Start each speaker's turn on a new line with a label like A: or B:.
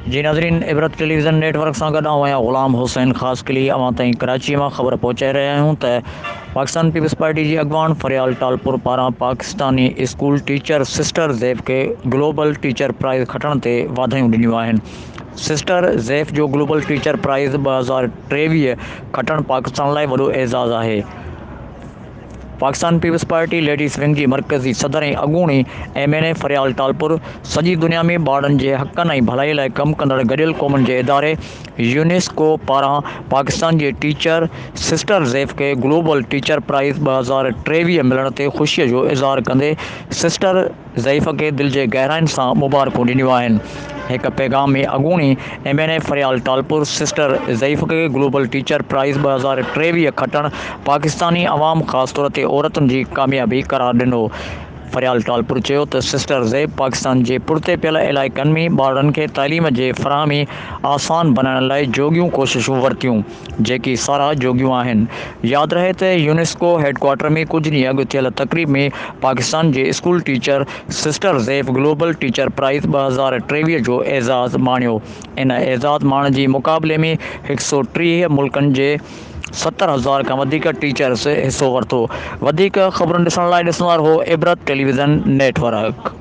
A: जी नाज़रीन, इबरत television network से गॾु आहियां ग़ुलाम हुसैन। ख़ासि के लिए अवां ताईं कराची में ख़बर पहुचाए रहिया आहियूं त पाकिस्तान पीपल्स पार्टी जी अॻवान फरियाल टालपुर पारां पाकिस्तानी स्कूल टीचर सिस्टर ज़ैफ़ के ग्लोबल टीचर प्राइज़ खटण ते वाधायूं ॾिनियूं आहिनि। सिस्टर ज़ैफ़ जो ग्लोबल टीचर प्राइज़ 2023 खटण पाकिस्तान लाइ वॾो एज़ाज़ आहे। पाकिस्तान पीपल्स पार्टी लेडीज़ विंग की मरकज़ी सदर ऐं अॻूणी MNA फरियाल टालपुर सॼी दुनिया में ॿारनि जे हक़नि ऐं भलाई लाइ कमु कंदड़ गॾियल क़ौमुनि जे इदारे यूनेस्को पारां पाकिस्तान जे टीचर सिस्टर ज़ैफ़ खे ग्लोबल टीचर प्राइज़ 2023 मिलण ते ख़ुशीअ जो इज़हार कंदे सिस्टर ज़ैफ़ खे दिलि जे गहराइनि सां मुबारकूं ॾिनियूं आहिनि। हिक पैगाम में अॻूणी MNA फरियाल टालपुर सिस्टर ज़ैफ़ खे ग्लोबल टीचर प्राइज़ 2023 खटण पाकिस्तानी अवाम ख़ासि तौर ते औरतुनि जी कामयाबी करार ॾिनो। फरियाल टालपुर चयो त सिस्टर ज़ैफ़ पाकिस्तान जे पुठिते पियल इलाइक़नि में ॿारनि खे तालीम जे फ़राहमी आसान बनाइण लाइ जोॻियूं कोशिशूं वरितियूं, जेकी साराह जोॻियूं आहिनि। यादि रहे त यूनेस्को हेडक्वार्टर में कुझु ॾींहं अॻु थियल तक़रीब में पाकिस्तान जे school teacher sister Zeph global teacher prize 2023 जो एज़ाज़ माणियो। इन एज़ाज़ माणण जी मुक़ाबले में 130 मुल्कनि जे 70,000 खां वधीक टीचर्स हिसो वरितो। वधीक ख़बरुनि ॾिसण लाइ ॾिसंदा रहो इबरत टेलीविज़न नेटवर्क।